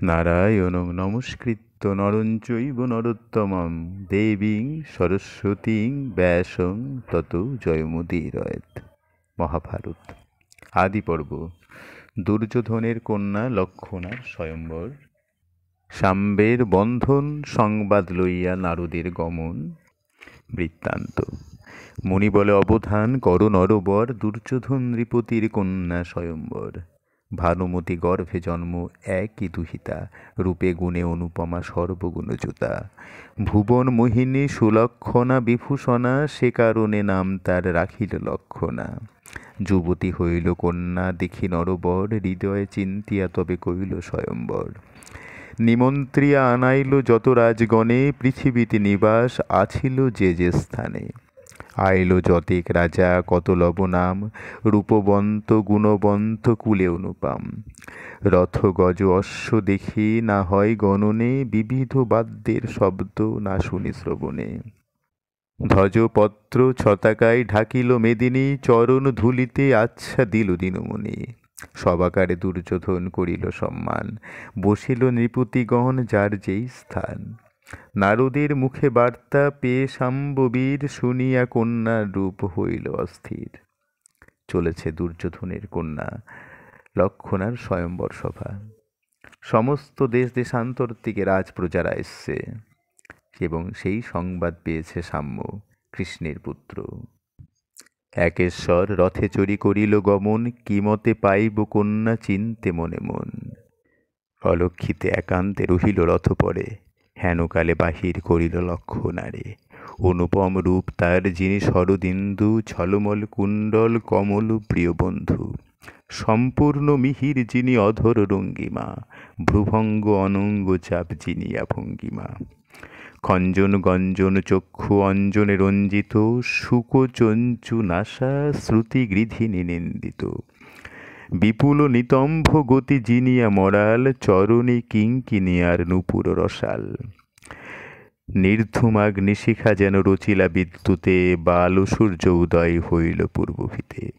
নারায়ণং নমস্কৃত্য নরং চৈব নরোত্তমং দেবীং সরস্বতীং ব্যাসং ততো জয়মুদীরয়েৎ। মহাভারত আদি পর্ব। দুর্যোধনের কন্যা লক্ষণার স্বয়ম্বর। সাম্বের বন্ধন সংবাদ লইয়া নারদের গমন। বৃত্তান্ত। মুনি বলে অবধান কর নরবর, দুর্যোধন নৃপতির কন্যা স্বয়ম্বর। ভানুমতি গর্ভে জন্ম একই দুহিতা, রূপে গুণে অনুপমা সর্বগুণযুতা। ভুবন মোহিনী সুলক্ষণা বিভূষণা, সে কারণে নাম তার রাখিল লক্ষণা। যুবতী হইল কন্যা দেখি নরবর, হৃদয়ে চিন্তিয়া তবে কইল স্বয়ম্বর। নিমন্ত্রিয়া আনাইল যত রাজগণে, পৃথিবীতে নিবাস আছিল যে যে স্থানে। আইল যতেক রাজা কত লব নাম, রূপবন্ত গুণবন্ত কুলে অনুপম। রথ গজ অশ্ব দেখি না হয় গণনে, বিবিধ বাদ্যের শব্দ না শুনি শ্রবণে। ধ্বজপত্র ছতাকায় ঢাকিল মেদিনী, চরণ ধুলিতে আচ্ছা দিল দিনমণি। সবাকারে দুর্যোধন করিল সম্মান, বসিল নৃপতিগণ যার যেই স্থান। নারদের মুখে বার্তা পেয়ে শাম্ববীর, শুনিয়া কন্যার রূপ হইল অস্থির। চলেছে দুর্যোধনের কন্যা লক্ষণার স্বয়ম্বর সভা। সমস্ত দেশ দেশান্তর থেকে রাজপ্রজারা এসছে এবং সেই সংবাদ পেয়েছে সাম্য, কৃষ্ণের পুত্র। একেশ্বর রথে চড়ি করিল গমন, কিমতে পাইব কন্যা চিনতে মনে মন। অলক্ষিতে একান্তে রহিল রথ পরে, হেনকালে বাহির করিল লক্ষণারে। অনুপম রূপ তার যিনি শরদিন্দু, ছলমল কুণ্ডল কমল প্রিয় বন্ধু। সম্পূর্ণ মিহির যিনি অধর রঙ্গিমা, ভ্রুভঙ্গ অনঙ্গ চাপ যিনিয়া ভঙ্গিমা। খঞ্জন গঞ্জন চক্ষু অঞ্জনে রঞ্জিত, শুক চঞ্চু নাসা শ্রুতি গৃধিনী নিন্দিত। বিপুল নিতম্ভ গতি জিনিয়া মরাল, চরণে কিঙ্কিনিয়ার নূপুর রসাল। নির্ধুমাগ্নিশিখা যেন রচিলা বিদ্যুতে, বাল সূর্য উদয় হইল পূর্বভিতে।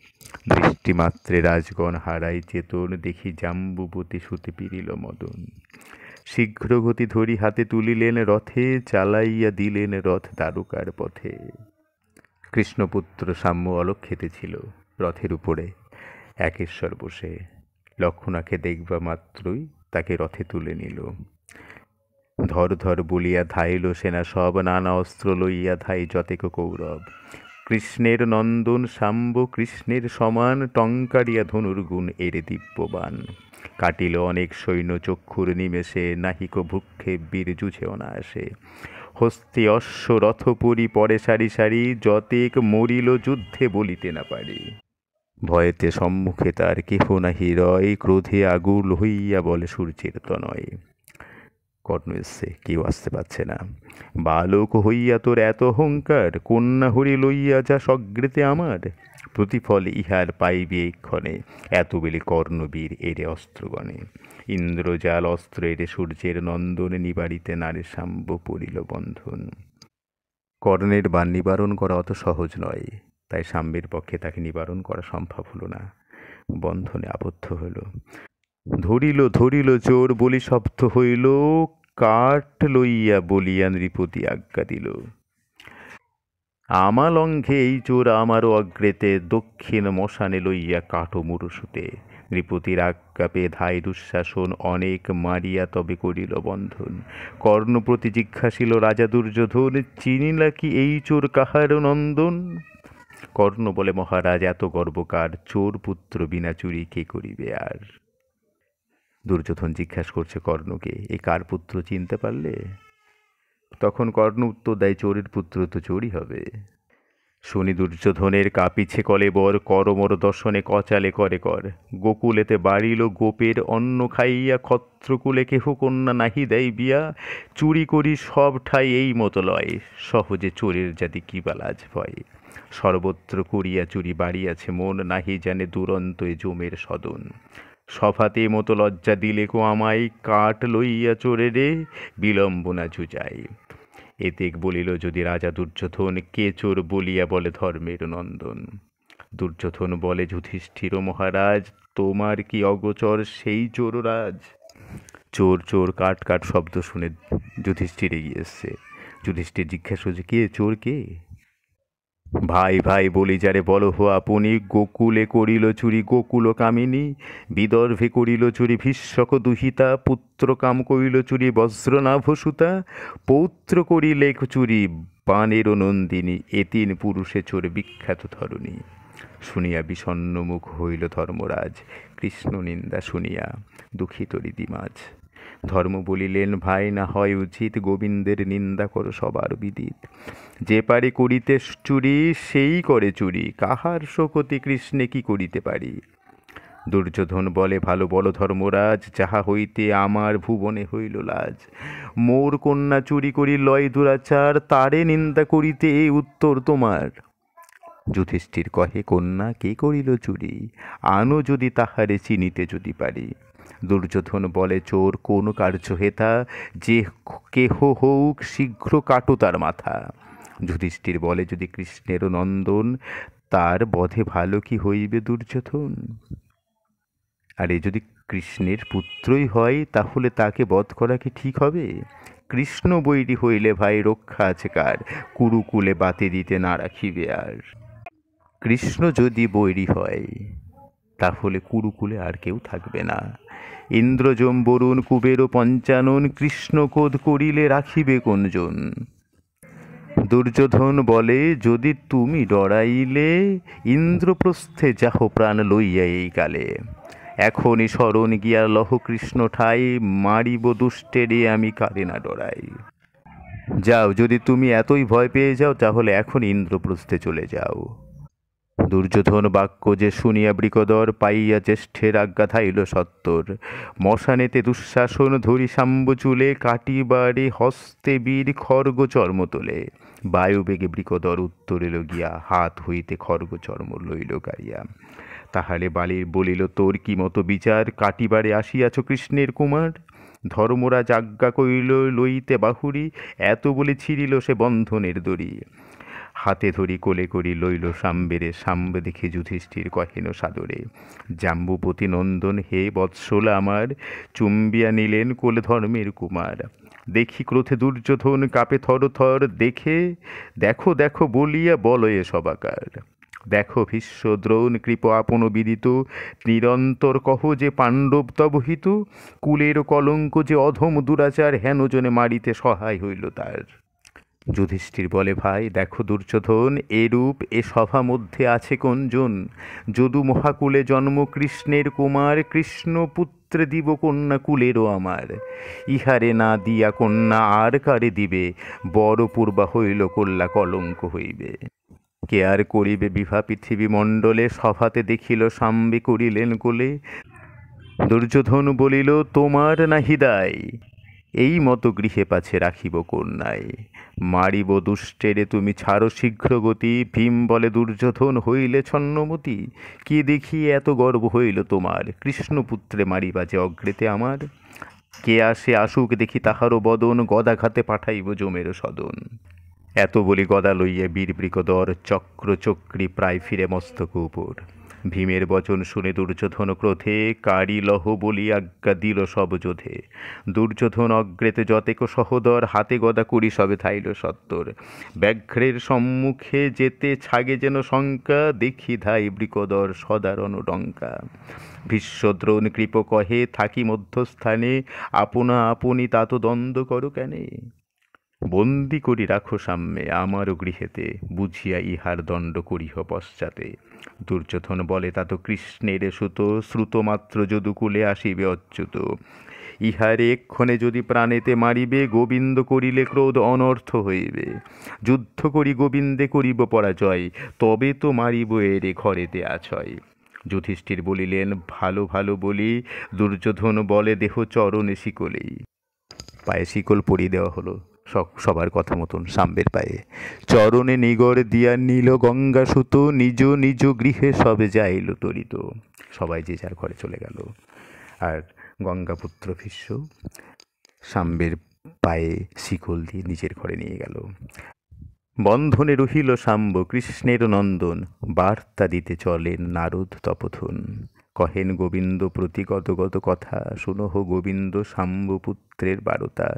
দৃষ্টিমাত্রে রাজগণ হারাই চেতন, দেখি জাম্বুবতী সুতে পিরিল মদন। শীঘ্র গতি ধরি হাতে তুলিলেন রথে, চালাইয়া দিলেন রথ দ্বারকার পথে। কৃষ্ণপুত্র সাম্য অলক্ষিতে ছিল রথের উপরে, একেশ্বর বসে। লক্ষণাকে দেখবা মাত্রই তাকে রথে তুলে নিল। ধর ধর বলিয়া ধাইল সেনা সব, নানা অস্ত্র লইয়া ধাই যতেক কৌরব। কৃষ্ণের নন্দন শাম্ব কৃষ্ণের সমান, টঙ্কারিয়া ধনুর্গুণ এরে দিব্যবান। কাটিল অনেক সৈন্য চক্ষুর নিমেষে, নাহিক ভ্রুক্ষে বীর যুঝে অনায়াসে। হস্তে অশ্ব রথপুরী পরে সারি সারি, যতেক মরিল যুদ্ধে বলিতে না পারি। ভয়েতে সম্মুখে তার কেহ নাহি রয়, ক্রোধে আগুল হইয়া বলে সূর্যের তনয়। কর্ণ এসছে, কেউ আসতে পারছে না। বালক হইয়া তোর এত অহংকার, কন্যা হরি লইয়া যা সগ্রেতে আমার। প্রতিফল ইহার পাইবে এক্ষণে, এত বেলি কর্ণবীর এরে অস্ত্রগণে। ইন্দ্রজাল অস্ত্র এরে সূর্যের নন্দন, নিবারিতে নারে শাম্ব পড়িল বন্ধন। কর্ণের বাণ নিবারণ করা অত সহজ নয়, তাই শাম্বের পক্ষে তাকে নিবারণ করা সম্ভব হলো না। বন্ধনে আবদ্ধ হইল। ধরিল ধরিল চোর বলি শব্দ হইল, কাঠ লইয়া বলিয়া নৃপতি আজ্ঞা দিল। আমালঙ্ঘে এই চোর আমারও অগ্রেতে, দক্ষিণ মশানে লইয়া কাটো মুরুসুতে। নৃপতির আজ্ঞা পেয়ে ধাই দুঃশাসন, অনেক মারিয়া তবে করিল বন্ধন। কর্ণ প্রতি জিজ্ঞাসিল রাজা দুর্যোধন, চিনিলা কি এই চোর কাহার নন্দন? কর্ণ বলে মহারাজ এত গর্বকার, চোর পুত্র বিনা চুরি কে করিবে আর? দুর্যোধন জিজ্ঞাসা করছে কর্ণকে, এ কার পুত্র চিনতে পারলে? তখন কর্ণ উত্তর দেয়, চোরের পুত্র তো চোরই হবে। শুনি দুর্যোধনের কাঁপিছে কলেবর, করমর দর্শনে কচালে করে কর। গোকুলেতে বাড়িল গোপের অন্ন খাইয়া, ক্ষত্রকুলে কেহ কন্যা নাহি দেয় বিয়া। চুরি করি সব ঠাই এই মতো লয়, সহজে চোরের জাতি কি বা লাজ ভয়। সর্বত্র করিয়া চুরি বাড়িয়াছে মন, নাহি জানে দুরন্ত এ জমের সদন। সভাতে মতো লজ্জা দিলে কো আমায়, কাঠ লইয়া চোরে রে বিলম্ব না জুজাই। এতেক বলিল যদি রাজা দুর্যোধন, কে চোর বলিয়া বলে ধর্মের নন্দন। দুর্যোধন বলে, যুধিষ্ঠির মহারাজ, তোমার কি অগোচর সেই চোর রাজ? চোর চোর কাট কাট শব্দ শুনে যুধিষ্ঠির এগিয়ে এসছে। যুধিষ্ঠির জিজ্ঞাসা করছে, কে চোর কে? ভাই ভাই বলি যারে বলো হো আপনি, গোকুলে করিল চুরি গোকুল কামিনী, বিদর্ভে করিল চুরি ভীষ্মক দুহিতা, পুত্র কাম করিল চুরি বজ্রনাভ সুতা, পৌত্র করিলে চুরি বাণের নন্দিনী, এ তিন পুরুষে চোর বিখ্যাত ধরণী। শুনিয়া বিষণ্ণ মুখ হইল ধর্মরাজ, কৃষ্ণ নিন্দা শুনিয়া দুঃখিত হৃদিমাজ। ধর্ম বলিলেন, ভাই না হয় উচিত, গোবিন্দের নিন্দা করো সবার বিদিত। যে পারে করিতে চুরি সেই করে চুরি, কাহার শোকতি কৃষ্ণে কি করিতে পারি। দুর্যোধন বলে, ভালো বলো ধর্মরাজ, যাহা হইতে আমার ভুবনে হইল লাজ। মোর কন্যা চুরি করি লয় দুরাচার, তারে নিন্দা করিতে এ উত্তর তোমার। যুধিষ্ঠির কহে, কন্যা কে করিল চুরি, আনো যদি তাহারে চিনিতে যদি পারি। দুর্যোধন বলে, চোর কোন কার্য হেতা, যে কেহ হোক শীঘ্র কাটো তার মাথা। যুধিষ্ঠির বলে, যদি কৃষ্ণেরও নন্দন, তার বধে ভালো কি হইবে দুর্যোধন। আরে যদি কৃষ্ণের পুত্রই হয়, তাহলে তাকে বধ করা কি ঠিক হবে? কৃষ্ণ বৈরী হইলে ভাই রক্ষা আছে কার, কুরুকুলে বাতি দিতে না রাখিবে আর। কৃষ্ণ যদি বৈরী হয়, তাহলে কুরুকুলে আর কেউ থাকবে না। ইন্দ্রযম বরুণ কুবের পঞ্চানন, কৃষ্ণকোধ করিলে রাখিবে কোনজন। দুর্যোধন বলে, যদি তুমি ডরাইলে, ইন্দ্রপ্রস্থে যাহ প্রাণ লইয়া এই কালে। এখনই শরণ গিয়া লহ কৃষ্ণ ঠাই, মারিব দুষ্টেরে আমি কারে না ডরাই। যাও, যদি তুমি এতই ভয় পেয়ে যাও, তাহলে এখন ইন্দ্রপ্রস্থে চলে যাও। দুর্যোধন বাক্য যে শুনিয়া বৃকদর, পাইয়া জ্যেষ্ঠের আজ্ঞা ধাইল সত্তর। মশানেতে দুঃশাসন ধরি শাম্ব চুলে, কাটিবারে হস্তে বীর খর্গ চর্ম তোলে। বায়ুবেগে বৃকদর উত্তরিল গিয়া, হাত হইতে খর্গ চর্ম লইল কাড়িয়া। তাহারে বালির বলিল, তোর কি মতো বিচার, কাটিবারে আসিয়াছ কৃষ্ণের কুমার। ধর্মরাজ আজ্ঞা করিল লইতে বাহুরি, এত বলে ছিঁড়িল সে বন্ধনের দড়ি। হাতে ধরি কোলে করি লইল সাম্বেরে, সাম্ব দেখে যুধিষ্ঠির কহেন সাদরে, জাম্বুপতি নন্দন হে বৎসলা আমার, চুম্বিয়া নিলেন কোলে ধর্মের কুমার। দেখি ক্রোধে দুর্যোধন কাপে থর থর, দেখে দেখো দেখো বলিয়া বলয়ে সবাকার। দেখো ভীষ্ম দ্রোণ কৃপ আপন বিদিত, নিরন্তর কহ যে পাণ্ডব তব হিত। কুলের কলঙ্ক যে অধম দুরাচার, হেন জনে মারিতে সহায় হইল তার। যুধিষ্ঠির বলে, ভাই দেখো দুর্যোধন, এরূপ এ সভা মধ্যে আছে কোনজন। যদু মহাকুলে জন্ম কৃষ্ণের কুমার, কৃষ্ণ পুত্রে দিব কন্যা কুলেরও আমার। ইহারে না দিয়া কন্যা আর কারে দিবে, বড় পূর্বা হইল কল্যা কলঙ্ক হইবে। কে আর করিবে বিভা পৃথিবী মণ্ডলে, সভাতে দেখিল সাম্বে করিলেন কোলে। দুর্যোধন বলিল, তোমার নাহি দায়, এই মতো গৃহে পাছে রাখিব কন্যায়। মারিব দুষ্টেরে তুমি ছাড়ো শীঘ্র গতি। ভীম বলে, দুর্যোধন হইলে ছন্নমতি, কি দেখি এত গর্ব হইল তোমার, কৃষ্ণপুত্রে মারিবা যে অগ্রেতে আমার। কে আসে আসুক দেখি তাহারও বদন, গদাঘাতে পাঠাইব জমের সদন। এত বলি গদা লইয়া বীর বৃকদর, চক্র চক্রি প্রায় ফিরে মস্তক উপর। ভীমের বচন শুনে দুর্যোধন ক্রোধে, কারি লহ বলি আজ্ঞা দিল সব যোধে। দুর্যোধন অগ্রেতে যতেক সহোদর, হাতে গদা করি সবে থাইল সত্তর। ব্যাঘ্রের সম্মুখে যেতে ছাগে যেন শঙ্কা, দেখি ধাই বৃকদর সদারণ ডঙ্কা। ভীষ্ম দ্রোণ কৃপ কহে, থাকি মধ্যস্থানে, আপনা আপনি তাত দ্বন্দ্ব করো কেনে। বন্দি করি রাখো সাম্যে আমারও গৃহেতে, বুঝিয়া ইহার দণ্ড করিহ পশ্চাতে। দুর্যোধন বলে, তা তো কৃষ্ণের সুত, শ্রুতমাত্র যদুকুলে আসিবে অচ্যুত। ইহারে এক্ষণে যদি প্রাণেতে মারিবে, গোবিন্দ করিলে ক্রোধ অনর্থ হইবে। যুদ্ধ করি গোবিন্দে করিব পরাজয়, তবে তো মারিব এরে ঘরেতে আছয়। যুধিষ্ঠির বলিলেন, ভালো ভালো বলি। দুর্যোধন বলে, দেহ চরণে শিকলেই। পায়ে শিকল পরিয়ে দেওয়া হলো সবার কথা মতন সাম্বের পায়ে। চরণে নিগড় দিয়া নীল গঙ্গা সুত, নিজ নিজ গৃহে সবে যাইল তরিত। সবাই যে যার ঘরে চলে গেল, আর গঙ্গাপুত্র ভীষ্ম সাম্বের পায়ে শিকল দিয়ে নিজের ঘরে নিয়ে গেল। বন্ধনে রহিল সাম্ব কৃষ্ণের নন্দন, বার্তা দিতে চলেন নারদ তপোধন। কহেন গোবিন্দ প্রতি কত কত কথা, শুনহ গোবিন্দ শাম্বপুত্রের বারতা।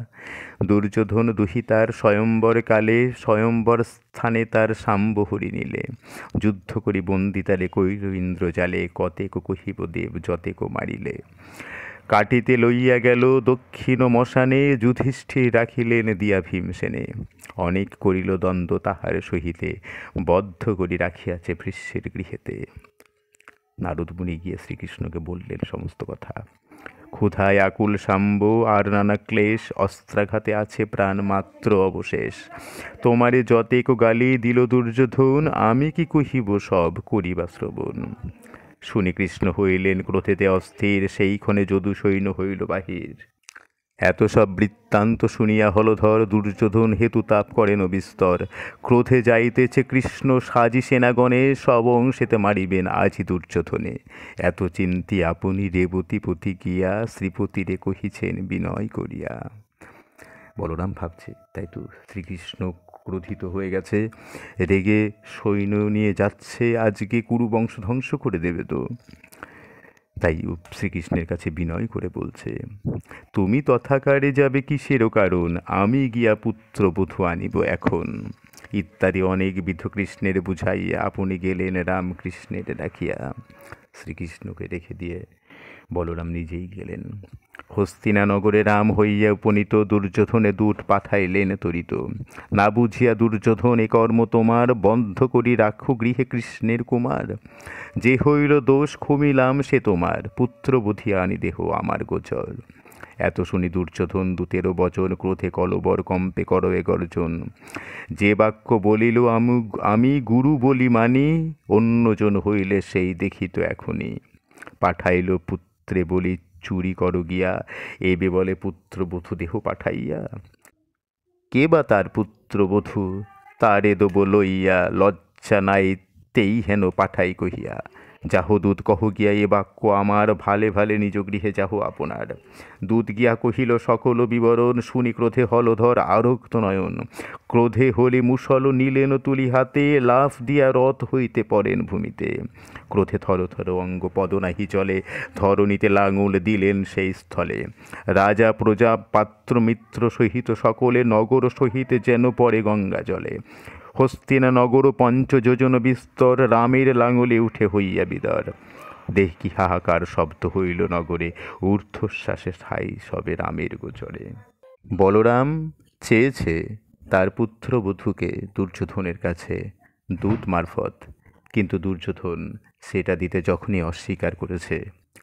দুর্যোধন দুহিতার স্বয়ম্বর কালে, স্বয়ম্বর স্থানে তার শাম্ব হরি নিলে। যুদ্ধ করি বন্দিতালে কইল ইন্দ্রজালে, কতেক কহিব দেব যতেক মারিলে। কাটিতে লইয়া গেল দক্ষিণ মশানে, যুধিষ্ঠির রাখিলেন দিয়া ভীমসেনে। অনেক করিল দ্বন্দ্ব তাহার সহিতে, বদ্ধ করি রাখিয়াছে ভৃশ্যের গৃহেতে। নারদ মুনি গিয়ে শ্রীকৃষ্ণকে বললেন সমস্ত কথা। ক্ষুধায় আকুল শাম্ব আর নানা ক্লেশ, অস্ত্রাঘাতে আছে প্রাণ মাত্র অবশেষ। তোমারে যতেক গালি দিল দুর্যোধন, আমি কি কহিব সব করিবা শ্রবণ। শুনি কৃষ্ণ হইলেন ক্রোধেতে অস্থির, সেইক্ষণে যদু সৈন্য হইল বাহির। এত সব বৃত্তান্ত শুনিয়া হলধর, দুর্যোধন হেতু তাপ করেন বিস্তর। ক্রোধে যাইতেছে কৃষ্ণ সাজি সেনাগণে, সব অংশেতে মারিবেন আজি দুর্যোধনে। এত চিন্তি আপনি রেবতীপতি গিয়া, শ্রীপতিরে কহিছেন বিনয় করিয়া। বলরাম ভাবছে তাই তো, শ্রীকৃষ্ণ ক্রোধিত হয়ে গেছে, রেগে সৈন্য নিয়ে যাচ্ছে, আজকে কুরু বংশ ধ্বংস করে দেবে তো। তাই শ্রীকৃষ্ণের কাছে বিনয় করে বলছে, তুমি তথাকারে যাবে কিসেরও কারণ, আমি গিয়া পুত্রবধূ আনিব এখন। ইত্যাদি অনেক বিধ কৃষ্ণের বুঝাইয়া, আপনি গেলেন রামকৃষ্ণের ডাকিয়া। শ্রীকৃষ্ণকে রেখে দিয়ে বলরাম নিজেই গেলেন। হস্তিনানগরে রাম হইয়া উপনীত, দুর্যোধনে দূত পাঠাইলেন তরিত। না বুঝিয়া দুর্যোধন এ কর্ম তোমার, বন্ধ করি রাখো গৃহে কৃষ্ণের কুমার। যে হইল দোষ ক্ষমিলাম সে তোমার, পুত্র বুধিয়া আনি দেহ আমার গোচর। এত শুনি দুর্যোধন দূতেরও বচন, ক্রোধে কলবর কম্পে করয়ে গর্জন। যে বাক্য বলিল আমি গুরু বলি মানি, অন্যজন হইলে সেই দেখিত এখনই। পাঠাইল পুত্রে বলি চুরি কর গিয়া, এবে বলে পুত্রবধূ দেহ পাঠাইয়া। কে বা তার পুত্রবধূ, তারে দেব লইয়া, লজ্জা নাই তেই হেন পাঠাই কহিয়া। যাহ দূত কহ গিয়া এ বাক্য আমার, ভালে ভালে নিজ গৃহে যাহ আপনার। দূত গিয়া কহিল সকল বিবরণ, শুনি ক্রোধে হলধর আরক্ত নয়ন। ক্রোধে হলে মুসল নিলেন তুলি হাতে, লাফ দিয়া রথ হইতে পড়েন ভূমিতে। ক্রোধে থর থর অঙ্গ পদ নাহি চলে, ধরণীতে লাঙল দিলেন সেই স্থলে। রাজা প্রজা পাত্র মিত্র সহিত সকলে, নগর সহিত যেন পড়ে গঙ্গা জলে। হস্তিনা নগর পঞ্চযোজন বিস্তর, রামের লাঙলে উঠে হইয়া বিদর। দেখ কি হাহাকার শব্দ হইল নগরে, ঊর্ধ্বশ্বাসে ঠাই সবে রামের গোচরে। বলরাম চেয়েছে তার পুত্রবধূকে দুর্যোধনের কাছে দূত মারফত, কিন্তু দুর্যোধন সেটা দিতে যখনই অস্বীকার করেছে,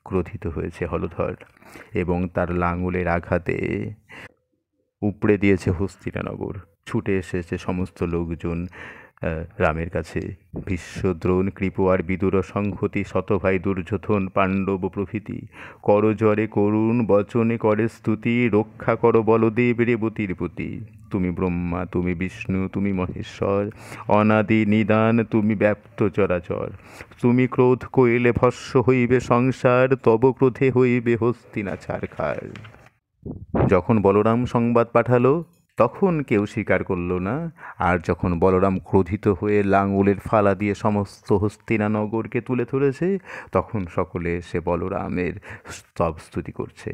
ক্রোধিত হয়েছে হলধর এবং তার লাঙলের আঘাতে উপড়ে দিয়েছে হস্তিনানগর। ছুটে এসেছে সমস্ত লোকজন রামের কাছে। ভীষ্ম দ্রোণ কৃপ আর বিদুর সংহতি, শতভাই দুর্যোধন পাণ্ডব প্রভৃতি। করজরে করুণ বচনে করে স্তুতি, রক্ষা কর বলদেব রেবতীর প্রতি। তুমি ব্রহ্মা তুমি বিষ্ণু তুমি মহেশ্বর, অনাদি নিদান তুমি ব্যাপ্ত চরাচর। তুমি ক্রোধ কইলে ভস্ম হইবে সংসার, তব ক্রোধে হইবে হস্তিনা ছারখার। যখন বলরাম সংবাদ পাঠালো তখন কেউ স্বীকার করল না, আর যখন বলরাম ক্রোধিত হয়ে লাঙলের ফালা দিয়ে সমস্ত হস্তিনানগরকে তুলে ধরেছে, তখন সকলে এসে বলরামের স্তব স্তুতি করছে।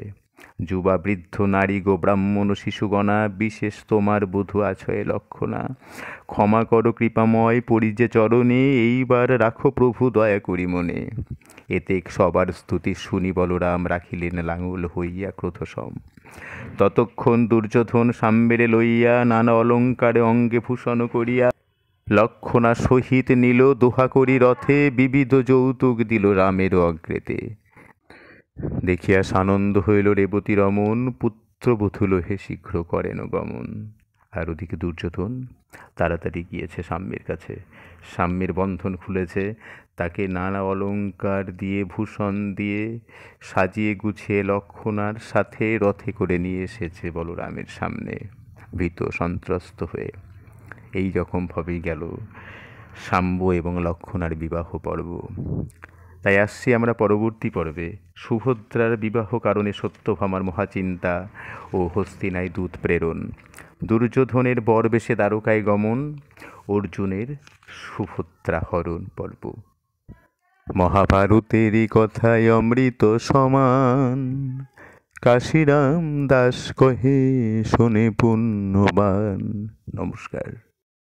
যুবা বৃদ্ধ নারী গো ব্রাহ্মণ শিশুগণা, বিশেষ তোমার বধূ আছয়ে লক্ষণা। ক্ষমা করো কৃপাময় পরিজে চরণে, এইবার রাখো প্রভু দয়া করি মনে। এতে সবার স্তুতি শুনি বলরাম, রাখিলেন লাঙল হইয়া ক্রোধসম। ততক্ষণ দুর্যোধন সাম্বেরে লইয়া, নানা অলঙ্কারে অঙ্গে ভূষণ করিয়া, লক্ষণা সহিত নিল দোহা করি রথে, বিবিধ যৌতুক দিল রামের অগ্রেতে। দেখিয়া সানন্দ হইল রেবতী রমন, পুত্রবধূ হে শীঘ্র করেন গমন। আর ওদিকে দুর্যোধন তাড়াতাড়ি গিয়েছে সাম্যের কাছে, সাম্যের বন্ধন খুলেছে, তাকে নানা অলঙ্কার দিয়ে ভূষণ দিয়ে সাজিয়ে গুছিয়ে লক্ষণার সাথে রথে করে নিয়ে এসেছে বলরামের সামনে, ভীত সন্ত্রস্ত হয়ে। এই রকমভাবেই গেল সাম্য এবং লক্ষণার বিবাহ পর্ব। তাই আসছি আমরা পরবর্তী পর্বে সুভদ্রার বিবাহ কারণে সত্যভামার মহাচিন্তা ও হস্তিনায় দূত প্রেরণ, দুর্যোধনের বরবেশে দ্বারকায় গমন, অর্জুনের সুভদ্রা হরণ পর্ব। মহাভারতেরই কথায় অমৃত সমান। কাশিরাম দাস কহে শোনে পুণ্যবান। নমস্কার।